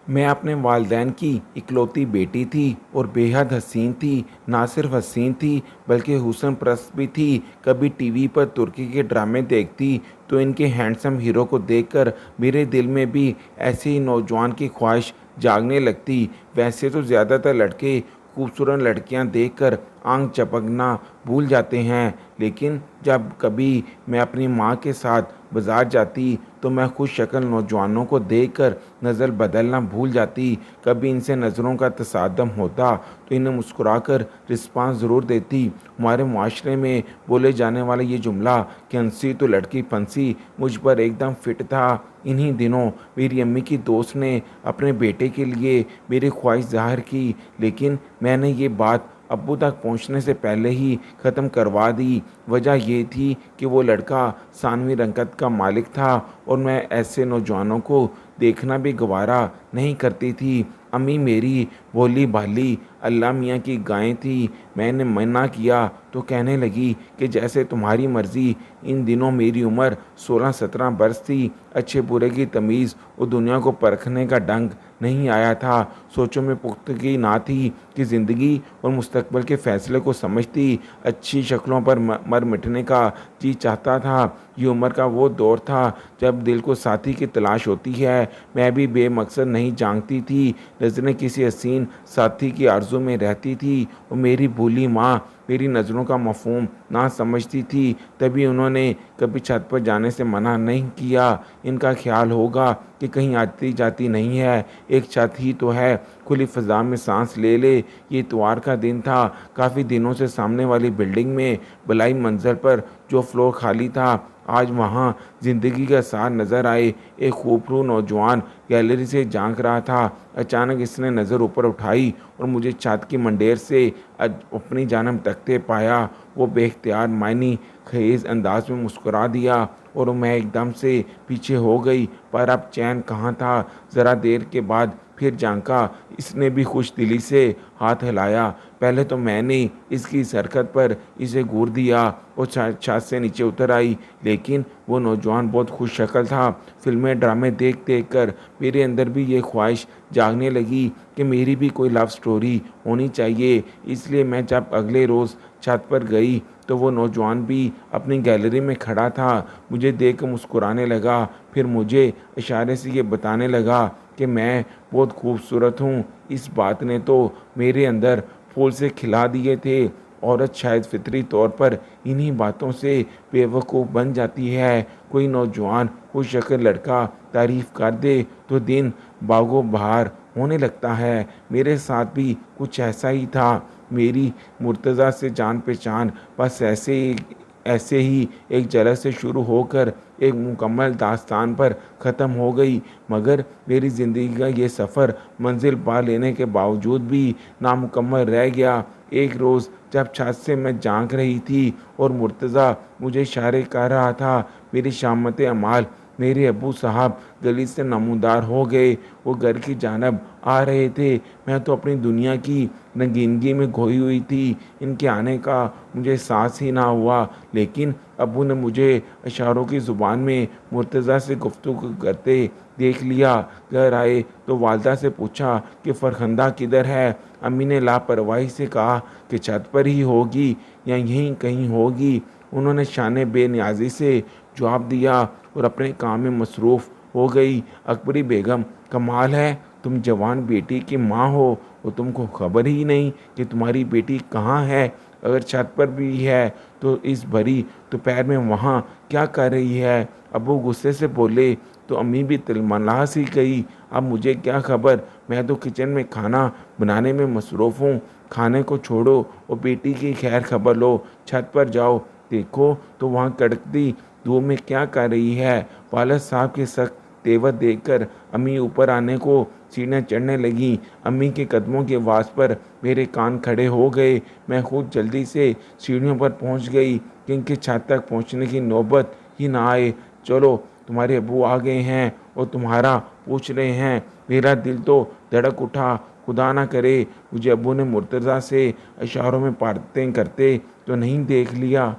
मैं अपने वालिदैन की इकलौती बेटी थी और बेहद हसीन थी। ना सिर्फ हसीन थी बल्कि हुस्न परस्त भी थी। कभी टीवी पर तुर्की के ड्रामे देखती तो इनके हैंडसम हीरो को देखकर मेरे दिल में भी ऐसे ही नौजवान की ख्वाहिश जागने लगती। वैसे तो ज़्यादातर लड़के खूबसूरत लड़कियां देखकर आंख झपकना भूल जाते हैं, लेकिन जब कभी मैं अपनी माँ के साथ बाजार जाती तो मैं खुश शक्ल नौजवानों को देखकर नज़र बदलना भूल जाती। कभी इनसे नज़रों का तसादम होता तो इन्हें मुस्कुराकर रिस्पांस ज़रूर देती। हमारे माशरे में बोले जाने वाला ये जुमला कि हंसी तो लड़की फंसी मुझ पर एकदम फिट था। इन्हीं दिनों मेरी अम्मी की दोस्त ने अपने बेटे के लिए मेरी ख्वाहिश ज़ाहिर की, लेकिन मैंने ये बात अब्बू तक पहुंचने से पहले ही ख़त्म करवा दी। वजह ये थी कि वो लड़का सानवी रंगत का मालिक था और मैं ऐसे नौजवानों को देखना भी गवारा नहीं करती थी। अम्मी मेरी भोली भाली अल्लाह मियाँ की गाय थी। मैंने मना किया तो कहने लगी कि जैसे तुम्हारी मर्ज़ी। इन दिनों मेरी उम्र 16-17 बरस थी। अच्छे बुरे की तमीज़ और दुनिया को परखने का ढंग नहीं आया था। सोचों में पुख्तगी ना थी कि ज़िंदगी और मुस्तकबिल के फ़ैसले को समझती। अच्छी शक्लों पर मर मिटने का जी चाहता था। ये उम्र का वो दौर था जब दिल को साथी की तलाश होती है। मैं भी बेमकसद नहीं झांकती थी। नज़रें किसी हसीन साथी की आरज़ू में रहती थी और मेरी भूली माँ मेरी नज़रों का मफ़हूम ना समझती थी। तभी उन्होंने कभी छत पर जाने से मना नहीं किया। इनका ख्याल होगा कि कहीं आती जाती नहीं है, एक छत ही तो है, खुली फ़ज़ा में सांस ले ले। ये इतवार का दिन था। काफ़ी दिनों से सामने वाली बिल्डिंग में बलाई मंज़र पर जो फ्लोर खाली था, आज वहाँ ज़िंदगी का सार नज़र आए। एक खूबसूरत नौजवान गैलरी से झांक रहा था। अचानक इसने नज़र ऊपर उठाई और मुझे छत की मंडेर से अपनी जानब तकते पाया। वो बेख्तियार मायनी खेज अंदाज में मुस्कुरा दिया और मैं एकदम से पीछे हो गई। पर अब चैन कहाँ था। ज़रा देर के बाद फिर झांका। इसने भी खुश दिली से हाथ हिलाया। पहले तो मैंने इसकी हरकत पर इसे घूर दिया और छत से नीचे उतर आई, लेकिन वो नौजवान बहुत खुश शक्ल था। फिल्में ड्रामे देख देख कर मेरे अंदर भी ये ख्वाहिश जागने लगी कि मेरी भी कोई लव स्टोरी होनी चाहिए। इसलिए मैं जब अगले रोज़ छत पर गई तो वो नौजवान भी अपनी गैलरी में खड़ा था। मुझे देख कर मुस्कुराने लगा। फिर मुझे इशारे से ये बताने लगा कि मैं बहुत खूबसूरत हूँ। इस बात ने तो मेरे अंदर फूल से खिला दिए थे। औरत शायद फितरी तौर पर इन्हीं बातों से बेवकूफ़ बन जाती है। कोई नौजवान खुश शक्ल लड़का तारीफ़ कर दे तो दिन बागो बहार होने लगता है। मेरे साथ भी कुछ ऐसा ही था। मेरी मुर्तज़ा से जान पहचान बस ऐसे ही एक झलक से शुरू होकर एक मुकम्मल दास्तान पर ख़त्म हो गई। मगर मेरी ज़िंदगी का ये सफ़र मंजिल पा लेने के बावजूद भी नामुकम्मल रह गया। एक रोज़ जब छत से मैं झांक रही थी और मुर्तज़ा मुझे इशारे कर रहा था, मेरी शामत अमाल मेरे अब्बू साहब गली से नमूदार हो गए। वो घर की जानब आ रहे थे। मैं तो अपनी दुनिया की रंगीनगी में खोई हुई थी। इनके आने का मुझे एहसास ही ना हुआ, लेकिन अब्बू ने मुझे इशारों की ज़ुबान में मुर्तज़ा से गुफ्तगू करते देख लिया। घर आए तो वालदा से पूछा कि फ़रखंदा किधर है। अम्मी ने लापरवाही से कहा कि छत पर ही होगी या यहीं कहीं होगी। उन्होंने शाने बेनियाजी से जवाब दिया और अपने काम में मसरूफ़ हो गई। अकबरी बेगम, कमाल है, तुम जवान बेटी की माँ हो और तुमको खबर ही नहीं कि तुम्हारी बेटी कहाँ है। अगर छत पर भी है तो इस भरी दोपहर में वहाँ क्या कर रही है। अबू गुस्से से बोले तो अम्मी भी तिलमला सी गई। अब मुझे क्या खबर, मैं तो किचन में खाना बनाने में मसरूफ़ हूँ। खाने को छोड़ो और बेटी की खैर खबर लो। छत पर जाओ, देखो तो वहाँ कड़कती धूप में क्या कर रही है। वालिद साहब के सख्त तेवर देखकर अम्मी ऊपर आने को सीढ़ियाँ चढ़ने लगी। अम्मी के कदमों की आवाज़ पर मेरे कान खड़े हो गए। मैं खुद जल्दी से सीढ़ियों पर पहुंच गई कि इनकी छत तक पहुंचने की नौबत ही ना आए। चलो, तुम्हारे अब्बू आ गए हैं और तुम्हारा पूछ रहे हैं। मेरा दिल तो धड़क उठा। खुदा ना करे मुझे अब्बू ने मुर्तज़ा से इशारों में बातें करते तो नहीं देख लिया।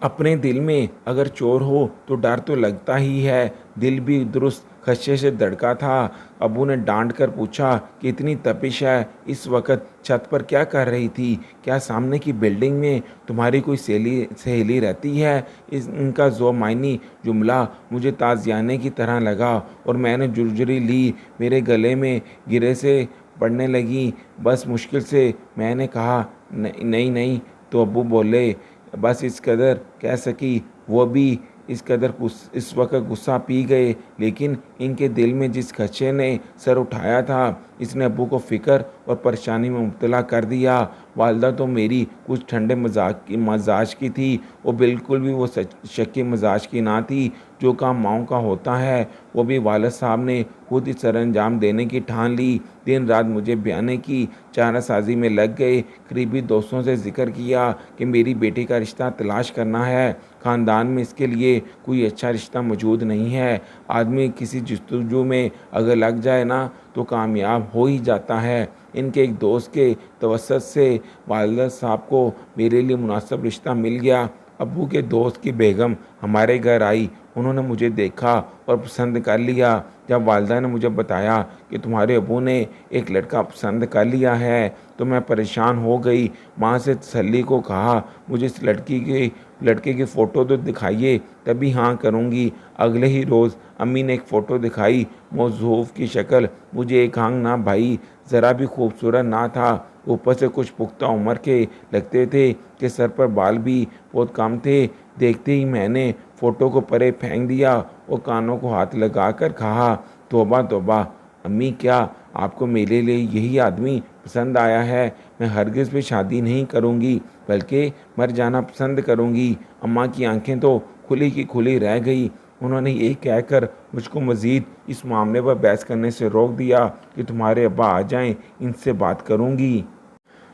अपने दिल में अगर चोर हो तो डर तो लगता ही है। दिल भी दुरुस्त खदशे से धड़का था। अबू ने डांट कर पूछा कि इतनी तपिश है, इस वक्त छत पर क्या कर रही थी? क्या सामने की बिल्डिंग में तुम्हारी कोई सहेली सहेली रहती है? इनका जो मायनी जुमला मुझे ताज़ियाने की तरह लगा और मैंने जुरजुरी ली मेरे गले में गिरे से पड़ने लगी। बस मुश्किल से मैंने कहा, नहीं नहीं नहीं। तो अबू बोले, बस इस कदर कह सकी। वो भी इस कदर इस वक्त गुस्सा पी गए, लेकिन इनके दिल में जिस खदशे ने सर उठाया था इसने अब्बू को फ़िक्र और परेशानी में मुब्तला कर दिया। वालदा तो मेरी कुछ ठंडे मजाज की थी, वो बिल्कुल भी वो शक्की मजाज की ना थी। जो काम माओं का होता है वो भी वालिद साहब ने खुद ही सर अंजाम देने की ठान ली। दिन रात मुझे बयाने की चारासाजी में लग गए। करीबी दोस्तों से जिक्र किया कि मेरी बेटी का रिश्ता तलाश करना है। ख़ानदान में इसके लिए कोई अच्छा रिश्ता मौजूद नहीं है। आदमी किसी जस्तजू में अगर लग जाए ना तो कामयाब हो ही जाता है। इनके एक दोस्त के तवसत से वालिद साहब को मेरे लिए मुनासिब रिश्ता मिल गया। अब्बू के दोस्त की बेगम हमारे घर आई। उन्होंने मुझे देखा और पसंद कर लिया। जब वालिदा ने मुझे बताया कि तुम्हारे अब्बू ने एक लड़का पसंद कर लिया है तो मैं परेशान हो गई। माँ से तसल्ली को कहा, मुझे इस लड़के की फ़ोटो तो दिखाइए, तभी हाँ करूँगी। अगले ही रोज़ अम्मी ने एक फ़ोटो दिखाई। मौजूफ़ की शक्ल मुझे एक आंग ना भाई, ज़रा भी खूबसूरत ना था। ऊपर से कुछ पुख्ता उम्र के लगते थे कि सर पर बाल भी बहुत कम थे। देखते ही मैंने फ़ोटो को परे फेंक दिया और कानों को हाथ लगा कर कहा, तौबा तौबा अम्मी, क्या आपको मेरे लिए यही आदमी पसंद आया है? मैं हरगिज़ भी शादी नहीं करूँगी, बल्कि मर जाना पसंद करूँगी। अम्मा की आंखें तो खुली की खुली रह गई। उन्होंने ये कहकर मुझको मज़ीद इस मामले पर बहस करने से रोक दिया कि तुम्हारे अब्बा आ जाएं, इनसे बात करूँगी।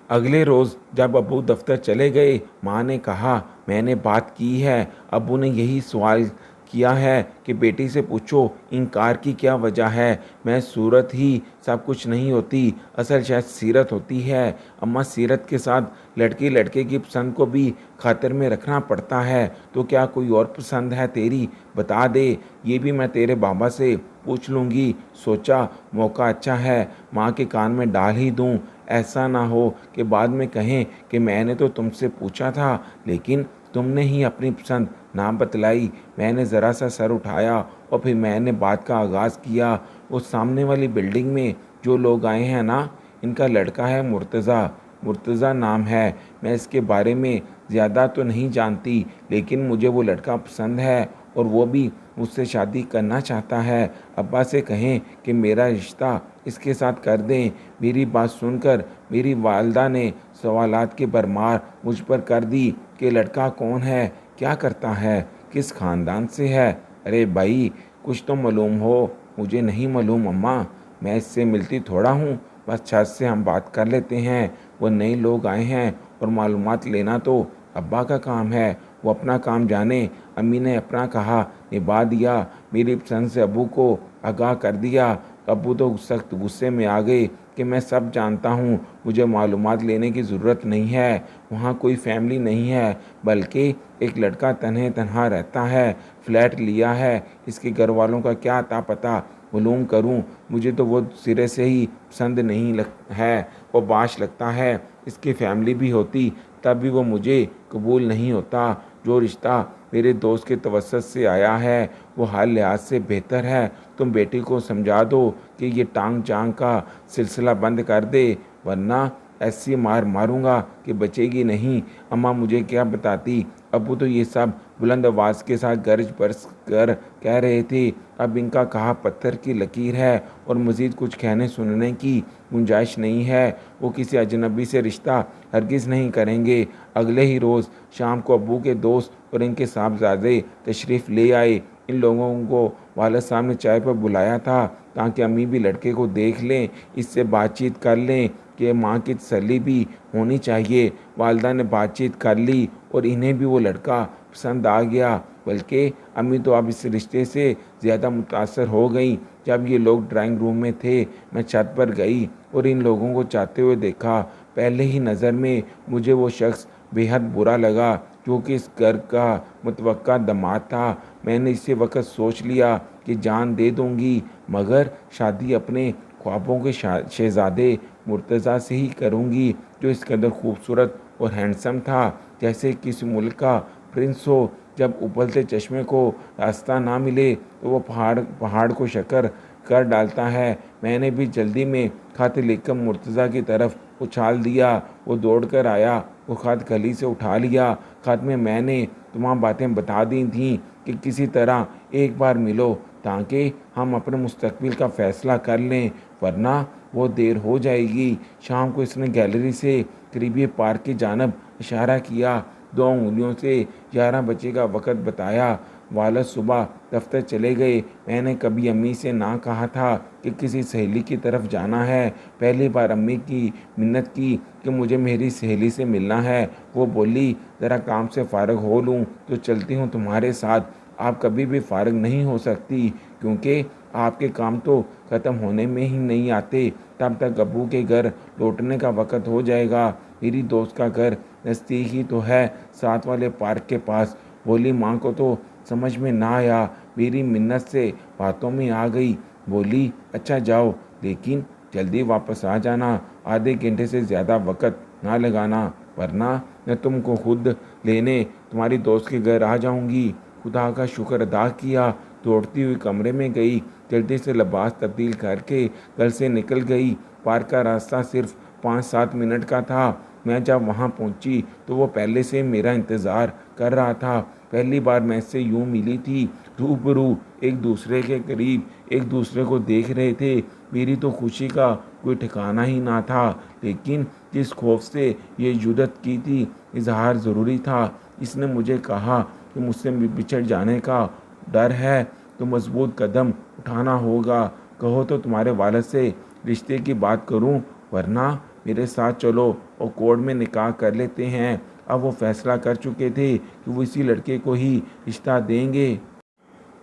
अगले रोज़ जब अब्बू दफ्तर चले गए, माँ ने कहा, मैंने बात की है। अब्बू ने यही सवाल किया है कि बेटी से पूछो इनकार की क्या वजह है। मैं सूरत ही सब कुछ नहीं होती, असल शायद सीरत होती है। अम्मा, सीरत के साथ लड़की लड़के की पसंद को भी खातिर में रखना पड़ता है। तो क्या कोई और पसंद है तेरी? बता दे, ये भी मैं तेरे बाबा से पूछ लूँगी। सोचा मौका अच्छा है, माँ के कान में डाल ही दूँ। ऐसा ना हो कि बाद में कहें कि मैंने तो तुमसे पूछा था लेकिन तुमने ही अपनी पसंद ना बतलाई। मैंने ज़रा सा सर उठाया और फिर मैंने बात का आगाज़ किया। उस सामने वाली बिल्डिंग में जो लोग आए हैं ना, इनका लड़का है मुर्तज़ा। मुर्तज़ा नाम है। मैं इसके बारे में ज़्यादा तो नहीं जानती, लेकिन मुझे वो लड़का पसंद है और वो भी मुझसे शादी करना चाहता है। अब्बा से कहें कि मेरा रिश्ता इसके साथ कर दें। मेरी बात सुनकर मेरी वालदा ने सवालात की भरमार मुझ पर कर दी कि लड़का कौन है, क्या करता है, किस ख़ानदान से है। अरे भाई, कुछ तो मालूम हो। मुझे नहीं मालूम अम्मा, मैं इससे मिलती थोड़ा हूँ। बस छत से हम बात कर लेते हैं। वो नए लोग आए हैं और मालूमात लेना तो अब्बा का काम है। वो अपना काम जाने। अम्मी ने अपना कहा निभा दिया। मेरी पसंद से अबू को आगाह कर दिया। अबू तो सख्त गुस्से में आ गए कि मैं सब जानता हूँ, मुझे मालूमात लेने की ज़रूरत नहीं है। वहाँ कोई फैमिली नहीं है, बल्कि एक लड़का तन्हे तन्हा रहता है, फ्लैट लिया है। इसके घर वालों का क्या अता पता मालूम करूँ। मुझे तो वो सिरे से ही पसंद नहीं है। वो बाश लगता है। इसकी फैमिली भी होती तब भी वो मुझे कबूल नहीं होता। जो रिश्ता मेरे दोस्त के तवसत से आया है वो हर लिहाज से बेहतर है। तुम बेटी को समझा दो कि ये टांग जांग का सिलसिला बंद कर दे, वरना ऐसी मार मारूंगा कि बचेगी नहीं। अम्मा मुझे क्या बताती। अबू तो ये सब बुलंद आवाज़ के साथ गर्ज बरस कर कह रहे थे। अब इनका कहा पत्थर की लकीर है और मज़ीद कुछ कहने सुनने की गुंजाइश नहीं है। वो किसी अजनबी से रिश्ता हरगिज़ नहीं करेंगे। अगले ही रोज़ शाम को अब्बू के दोस्त और इनके साहबजादे तशरीफ़ ले आए। इन लोगों को वालिद साहब ने चाय पर बुलाया था ताकि अम्मी भी लड़के को देख लें, इससे बातचीत कर लें कि माँ की तसल्ली भी होनी चाहिए। वालिदा ने बातचीत कर ली और इन्हें भी वो लड़का पसंद आ गया। बल्कि अम्मी तो अब इस रिश्ते से ज़्यादा मुतासर हो गई। जब ये लोग ड्राइंग रूम में थे, मैं छत पर गई और इन लोगों को जाते हुए देखा। पहले ही नज़र में मुझे वो शख्स बेहद बुरा लगा। जो कि इस घर का मुतवक्का दामाद था। मैंने इसी वक्त सोच लिया कि जान दे दूंगी, मगर शादी अपने ख्वाबों के शहजादे मुर्तज़ा से ही करूंगी, जो इस कदर खूबसूरत और हैंडसम था, जैसे किसी मुल्क का प्रिंस हो। जब उबलते चश्मे को रास्ता ना मिले तो वो पहाड़ पहाड़ को शक्कर कर डालता है। मैंने भी जल्दी में खत लिखकर मुर्तज़ा की तरफ उछाल दिया। वो दौड़ कर आया, वो खत गली से उठा लिया। खत में मैंने तमाम बातें बता दी थीं कि किसी तरह एक बार मिलो ताकि हम अपने मुस्तकबिल का फ़ैसला कर लें, वरना वो देर हो जाएगी। शाम को इसने गैलरी से करीबी पार्क की जानब इशारा किया। 2 उंगलियों से 11 बजे का वक़्त बताया। वालिद सुबह दफ्तर चले गए। मैंने कभी अम्मी से ना कहा था कि किसी सहेली की तरफ जाना है। पहली बार अम्मी की मिन्नत की कि मुझे मेरी सहेली से मिलना है। वो बोली, ज़रा काम से फ़ारग हो लूँ तो चलती हूँ तुम्हारे साथ। आप कभी भी फ़ारग नहीं हो सकती, क्योंकि आपके काम तो ख़त्म होने में ही नहीं आते। तब तक अब्बू के घर लौटने का वक़्त हो जाएगा। मेरी दोस्त का घर नज़दीक ही तो है, साथ वाले पार्क के पास। बोली, माँ को तो समझ में ना आया, मेरी मिन्नत से बातों में आ गई। बोली, अच्छा जाओ, लेकिन जल्दी वापस आ जाना। आधे घंटे से ज़्यादा वक़्त ना लगाना, वरना मैं तुमको खुद लेने तुम्हारी दोस्त के घर आ जाऊंगी। खुदा का शुक्र अदा किया। दौड़ती हुई कमरे में गई, जल्दी से लिबास तब्दील करके घर से निकल गई। पार्क का रास्ता सिर्फ 5-7 मिनट का था। मैं जब वहाँ पहुँची तो वो पहले से मेरा इंतज़ार कर रहा था। पहली बार मैं इससे यूँ मिली थी, रूबरू, एक दूसरे के करीब, एक दूसरे को देख रहे थे। मेरी तो खुशी का कोई ठिकाना ही ना था, लेकिन जिस खौफ से ये जुदत की थी, इजहार ज़रूरी था। इसने मुझे कहा कि मुझसे बिछड़ जाने का डर है, तो मजबूत कदम उठाना होगा। कहो तो तुम्हारे वालिद से रिश्ते की बात करूं, वरना मेरे साथ चलो और कोर्ट में निकाह कर लेते हैं। अब वो फैसला कर चुके थे कि वो इसी लड़के को ही रिश्ता देंगे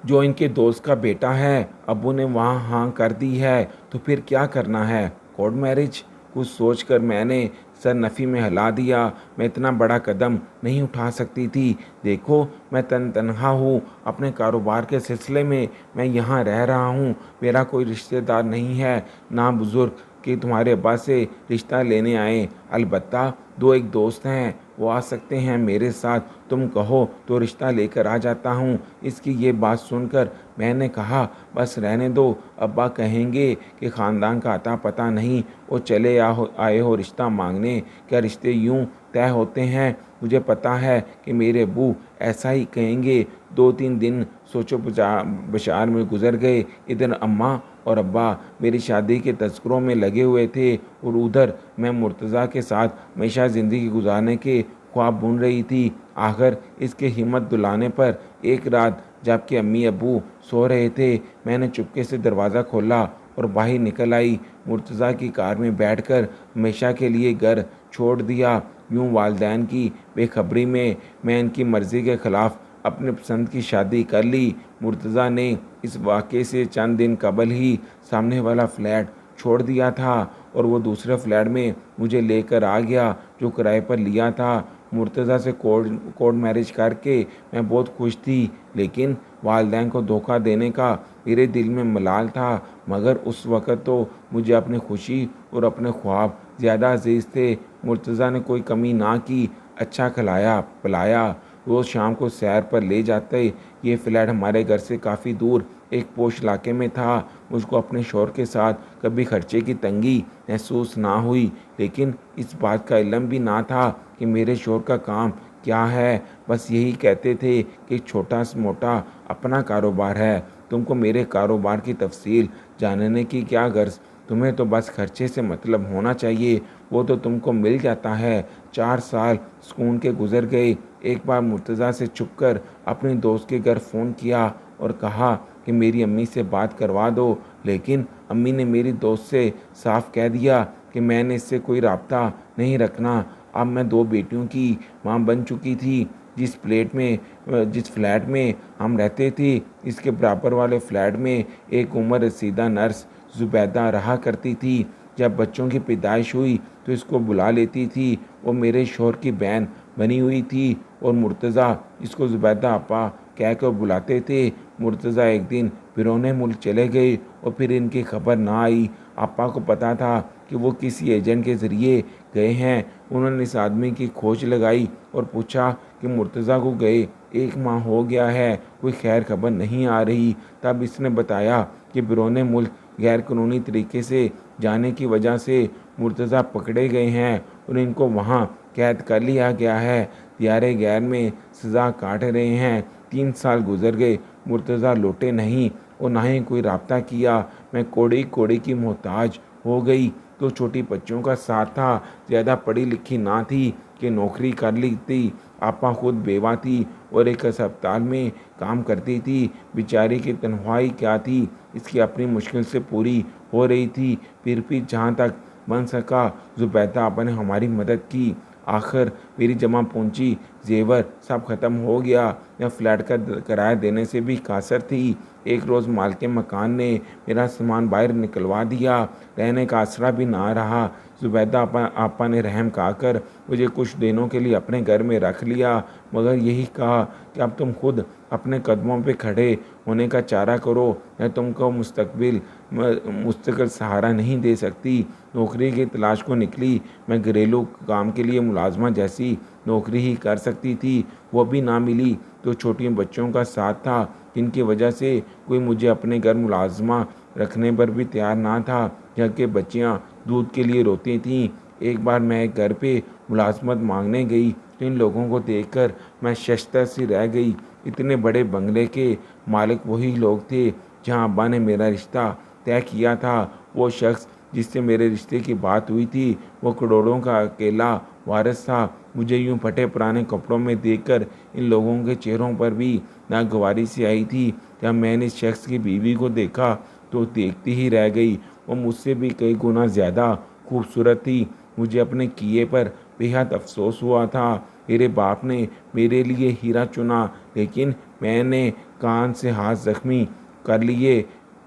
जो इनके दोस्त का बेटा है। अब्बू ने वहाँ हाँ कर दी है, तो फिर क्या करना है? Court marriage? कुछ सोचकर मैंने सर नफ़ी में हिला दिया। मैं इतना बड़ा कदम नहीं उठा सकती थी। देखो, मैं तनहा हूँ अपने कारोबार के सिलसिले में। मैं यहाँ रह रहा हूँ, मेरा कोई रिश्तेदार नहीं है, ना बुज़ुर्ग कि तुम्हारे अब्बा से रिश्ता लेने आए। अलबत्ता 2-1 दोस्त हैं, वो आ सकते हैं मेरे साथ। तुम कहो तो रिश्ता लेकर आ जाता हूँ। इसकी ये बात सुनकर मैंने कहा, बस रहने दो, अब्बा कहेंगे कि ख़ानदान का अता पता नहीं, वो चले आए हो रिश्ता मांगने। क्या रिश्ते यूँ तय होते हैं? मुझे पता है कि मेरे अब्बू ऐसा ही कहेंगे। 2-3 दिन सोचो बचार में गुजर गए। इधर अम्मा और अब्बा मेरी शादी के तज़किरों में लगे हुए थे, और उधर मैं मुर्तज़ा के साथ हमेशा ज़िंदगी गुजारने के ख्वाब बुन रही थी। आखिर इसके हिम्मत दिलाने पर एक रात जबकि अम्मी अब्बू सो रहे थे, मैंने चुपके से दरवाज़ा खोला और बाहर निकल आई। मुर्तज़ा की कार में बैठकर हमेशा के लिए घर छोड़ दिया। यूँ वालिदैन की बेखबरी में मैं इनकी मर्ज़ी के ख़िलाफ़ अपने पसंद की शादी कर ली। मुर्तज़ा ने इस वाक़े से चंद दिन कबल ही सामने वाला फ्लैट छोड़ दिया था, और वो दूसरे फ्लैट में मुझे लेकर आ गया जो किराए पर लिया था। मुर्तज़ा से कोर्ट मैरिज करके मैं बहुत खुश थी, लेकिन वालिदैन को धोखा देने का मेरे दिल में मलाल था। मगर उस वक़्त तो मुझे अपनी खुशी और अपने ख्वाब ज़्यादा अजीज़ थे। मुर्तज़ा ने कोई कमी ना की, अच्छा खिलाया पिलाया, रोज़ शाम को सैर पर ले जाते। ये फ्लैट हमारे घर से काफ़ी दूर एक पोश इलाके में था। मुझको अपने शौहर के साथ कभी खर्चे की तंगी महसूस ना हुई, लेकिन इस बात का इल्म भी ना था कि मेरे शौहर का काम क्या है। बस यही कहते थे कि छोटा से मोटा अपना कारोबार है। तुमको मेरे कारोबार की तफसील जानने की क्या गर्ज? तुम्हें तो बस खर्चे से मतलब होना चाहिए, वो तो तुमको मिल जाता है। 4 साल सुकून के गुजर गए। एक बार मुर्तज़ा से छुपकर अपने दोस्त के घर फ़ोन किया और कहा कि मेरी अम्मी से बात करवा दो, लेकिन अम्मी ने मेरी दोस्त से साफ कह दिया कि मैंने इससे कोई राब्ता नहीं रखना। अब मैं 2 बेटियों की माँ बन चुकी थी। जिस फ्लैट में हम रहते थे, इसके बराबर वाले फ्लैट में एक उम्र रसीदा नर्स ज़ुबैदा रहा करती थी। जब बच्चों की पैदाइश हुई तो इसको बुला लेती थी। वो मेरे शौहर की बहन बनी हुई थी और मुर्तज़ा इसको ज़ुबैदा आपा कह कर बुलाते थे। मुर्तज़ा एक दिन बिरोने मुल्क चले गए और फिर इनकी खबर ना आई। आपा को पता था कि वो किसी एजेंट के ज़रिए गए हैं। उन्होंने इस आदमी की खोज लगाई और पूछा कि मुर्तज़ा को गए 1 माह हो गया है, कोई खैर खबर नहीं आ रही। तब इसने बताया कि बिरोने मुल्क गैर कानूनी तरीके से जाने की वजह से मुर्तज़ा पकड़े गए हैं और इनको वहाँ कैद कर लिया गया है। दियारे गैर में सज़ा काट रहे हैं। 3 साल गुजर गए, मुर्तज़ा लौटे नहीं और ना ही कोई राब्ता किया। मैं कोड़ी कोड़ी की मोहताज हो गई। तो छोटी बच्चों का साथ था, ज़्यादा पढ़ी लिखी ना थी कि नौकरी कर ली थी। आपा खुद बेवा थी और एक अस्पताल में काम करती थी। बेचारी की तनख्वाही क्या थी, इसकी अपनी मुश्किल से पूरी हो रही थी। फिर भी जहाँ तक बन सका ज़ुबैदा आपा ने हमारी मदद की। आखिर मेरी जमा पूंजी जेवर सब ख़त्म हो गया। मैं फ्लैट का किराया देने से भी कासर थी। एक रोज़ मालिक मकान ने मेरा सामान बाहर निकलवा दिया। रहने का आसरा भी ना रहा। ज़ुबैदा आपा ने रहम खाकर मुझे कुछ दिनों के लिए अपने घर में रख लिया, मगर यही कहा कि अब तुम खुद अपने कदमों पे खड़े होने का चारा करो। मैं तुमको मुस्तकिल सहारा नहीं दे सकती। नौकरी की तलाश को निकली। मैं घरेलू काम के लिए मुलाजमा जैसी नौकरी ही कर सकती थी, वो भी ना मिली। तो छोटी बच्चों का साथ था जिनकी वजह से कोई मुझे अपने घर मुलाजमा रखने पर भी तैयार ना था, जबकि बच्चियां दूध के लिए रोती थीं। एक बार मैं एक घर पे मुलाजमत मांगने गई तो इन लोगों को देखकर मैं शर्मिंदा सी रह गई। इतने बड़े बंगले के मालिक वही लोग थे जहां अब्बा ने मेरा रिश्ता तय किया था। वो शख्स जिससे मेरे रिश्ते की बात हुई थी, वो करोड़ों का अकेला वारिस था। मुझे यूं फटे पुराने कपड़ों में देखकर इन लोगों के चेहरों पर भी नागवारी सी आई थी। जब मैंने इस शख्स की बीवी को देखा तो देखती ही रह गई। वो मुझसे भी कई गुना ज़्यादा खूबसूरत थी। मुझे अपने किए पर बेहद अफसोस हुआ था। मेरे बाप ने मेरे लिए हीरा चुना, लेकिन मैंने कान से हाथ जख्मी कर लिए।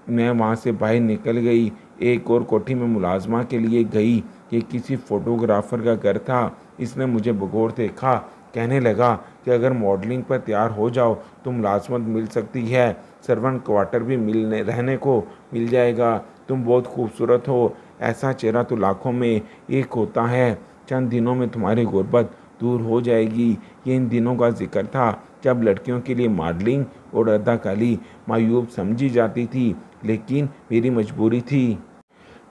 मैं वहाँ से बाहर निकल गई। एक और कोठी में मुलाजमा के लिए गई कि किसी फोटोग्राफर का घर था। इसने मुझे बगौर देखा, कहने लगा कि अगर मॉडलिंग पर तैयार हो जाओ तो मुलाजमत मिल सकती है, सर्वेंट क्वार्टर भी रहने को मिल जाएगा। तुम बहुत खूबसूरत हो, ऐसा चेहरा तो लाखों में एक होता है। चंद दिनों में तुम्हारी गुर्बत दूर हो जाएगी। ये इन दिनों का जिक्र था जब लड़कियों के लिए मॉडलिंग और अदाकारी मायूब समझी जाती थी, लेकिन मेरी मजबूरी थी।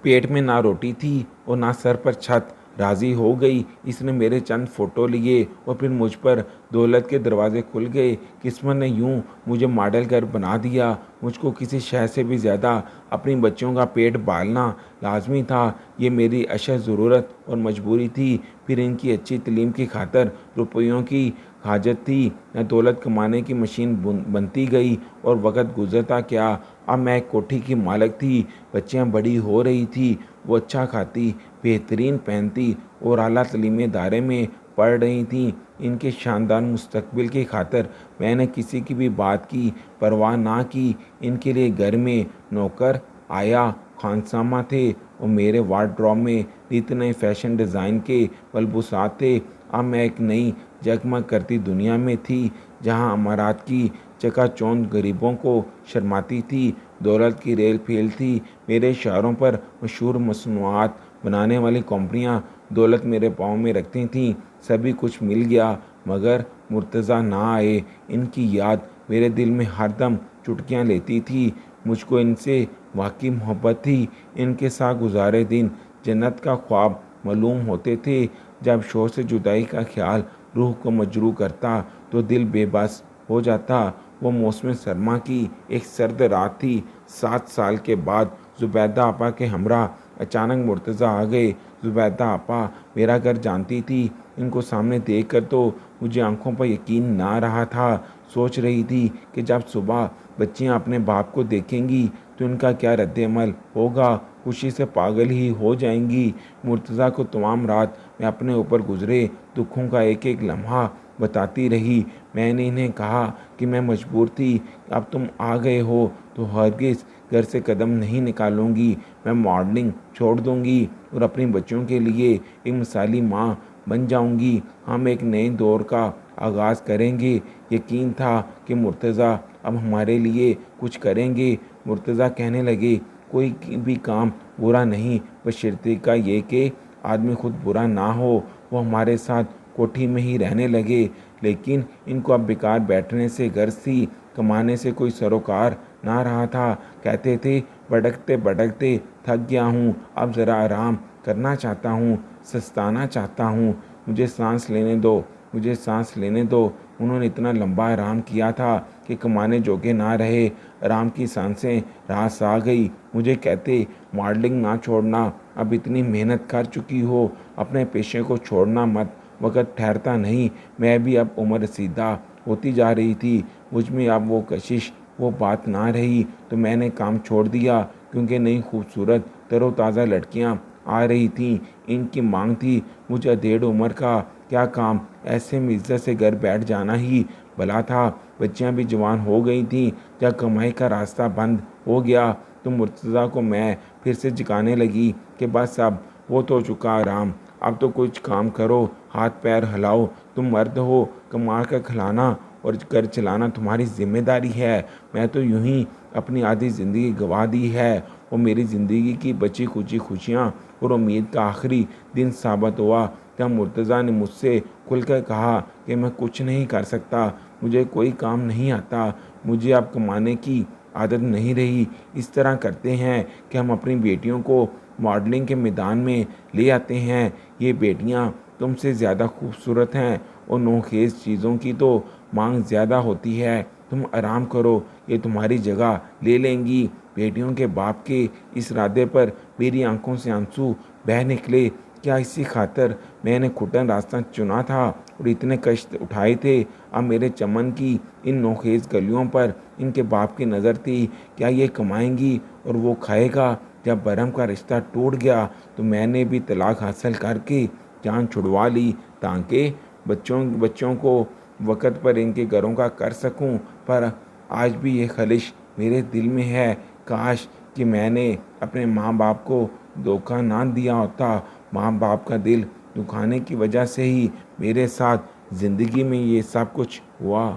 पेट में ना रोटी थी और ना सर पर छत। राज़ी हो गई। इसने मेरे चंद फ़ोटो लिए और फिर मुझ पर दौलत के दरवाजे खुल गए। किस्मत ने यूं मुझे मॉडल घर बना दिया। मुझको किसी शय से भी ज़्यादा अपनी बच्चों का पेट पालना लाजमी था। ये मेरी अशद ज़रूरत और मजबूरी थी। फिर इनकी अच्छी तालीम की खातर रुपयों की हाजत थी। न दौलत कमाने की मशीन बनती गई और वक़्त गुजरता क्या, अब मैं एक कोठी की मालिक थी। बच्चियाँ बड़ी हो रही थी। वो अच्छा खाती, बेहतरीन पहनती और आला तालीमी इदारे में पढ़ रही थीं। इनके शानदार मुस्तकबिल की खातर मैंने किसी की भी बात की परवाह ना की। इनके लिए घर में नौकर आया खानसामा थे और मेरे वार्डरोब में नित नए फैशन डिज़ाइन के मलबूसात थे। अब मैं एक नई जगमग करती दुनिया में थी, जहां अमारात की चकाचौंध गरीबों को शर्माती थी। दौलत की रेल फेल थी। मेरे शहरों पर मशहूर मसनूआत बनाने वाली कंपनियां दौलत मेरे पाँव में रखती थीं। सभी कुछ मिल गया, मगर मुर्तज़ा ना आए। इनकी याद मेरे दिल में हरदम चुटकियां लेती थी। मुझको इनसे वाकई मोहब्बत थी। इनके साथ गुजारे दिन जन्नत का ख्वाब मालूम होते थे। जब शोर से जुदाई का ख्याल रूह को मजरूह करता तो दिल बेबस हो जाता। वो मौसम सरमा की एक सर्द रात थी। 7 साल के बाद ज़ुबैदा आपा के हमरा अचानक मुर्तज़ा आ गए। ज़ुबैदा आपा मेरा घर जानती थी। इनको सामने देखकर तो मुझे आंखों पर यकीन ना रहा था। सोच रही थी कि जब सुबह बच्चियां अपने बाप को देखेंगी तो इनका क्या रद्द-ए-अमल होगा। खुशी से पागल ही हो जाएंगी। मुर्तज़ा को तमाम रात मैं अपने ऊपर गुजरे दुखों का एक एक लम्हा बताती रही। मैंने इन्हें कहा कि मैं मजबूर थी, अब तुम आ गए हो तो हरगिज़ घर से कदम नहीं निकालूंगी। मैं मॉडलिंग छोड़ दूंगी और अपने बच्चों के लिए एक मिसाली माँ बन जाऊंगी। हम एक नए दौर का आगाज़ करेंगे। यकीन था कि मुर्तज़ा अब हमारे लिए कुछ करेंगे। मुर्तज़ा कहने लगे, कोई भी काम बुरा नहीं, बशर्ते का ये कि आदमी खुद बुरा ना हो। वो हमारे साथ कोठी में ही रहने लगे, लेकिन इनको अब बेकार बैठने से गर्ज थी, कमाने से कोई सरोकार ना रहा था। कहते थे, भटकते भटकते थक गया हूँ, अब ज़रा आराम करना चाहता हूँ, सस्ताना चाहता हूँ, मुझे सांस लेने दो, मुझे सांस लेने दो। उन्होंने इतना लंबा आराम किया था कि कमाने जोगे ना रहे। आराम की सांसें रास आ गई। मुझे कहते, मॉडलिंग ना छोड़ना, अब इतनी मेहनत कर चुकी हो, अपने पेशे को छोड़ना मत, वक़्त ठहरता नहीं। मैं भी अब उम्र रसीदा होती जा रही थी, मुझ में अब वो कशिश, वो बात ना रही, तो मैंने काम छोड़ दिया, क्योंकि नई खूबसूरत तरोताज़ा लड़कियां आ रही थीं। इनकी मांग थी। मुझे अधेड़ उम्र का क्या काम, ऐसे में इज्जत से घर बैठ जाना ही भला था। बच्चियां भी जवान हो गई थीं। जब कमाई का रास्ता बंद हो गया तो मुर्तज़ा को मैं फिर से जगाने लगी कि बस अब वो तो चुका आराम, अब तो कुछ काम करो, हाथ पैर हिलाओ, तुम मर्द हो, कमा कर खिलाना और घर चलाना तुम्हारी जिम्मेदारी है। मैं तो यूं ही अपनी आधी ज़िंदगी गंवा दी है और मेरी ज़िंदगी की बची खुची खुशियाँ और उम्मीद का आखिरी दिन साबित हुआ जब मुर्तज़ा ने मुझसे खुलकर कहा कि मैं कुछ नहीं कर सकता, मुझे कोई काम नहीं आता, मुझे अब कमाने की आदत नहीं रही। इस तरह करते हैं कि हम अपनी बेटियों को मॉडलिंग के मैदान में ले आते हैं। ये बेटियां तुमसे ज़्यादा खूबसूरत हैं और नोखेज़ चीज़ों की तो मांग ज़्यादा होती है। तुम आराम करो, ये तुम्हारी जगह ले लेंगी। बेटियों के बाप के इस इरादे पर मेरी आंखों से आंसू बह निकले। क्या इसी खातर मैंने घुटन रास्ता चुना था और इतने कष्ट उठाए थे? अब मेरे चमन की इन नोखेज़ गलियों पर इनके बाप की नज़र थी। क्या ये कमाएंगी और वो खाएगा? जब बरहम का रिश्ता टूट गया तो मैंने भी तलाक हासिल करके जान छुड़वा ली, ताकि बच्चों को वक़्त पर इनके घरों का कर सकूं। पर आज भी ये ख़लिश मेरे दिल में है। काश कि मैंने अपने माँ बाप को धोखा ना दिया होता। माँ बाप का दिल दुखाने की वजह से ही मेरे साथ ज़िंदगी में ये सब कुछ हुआ।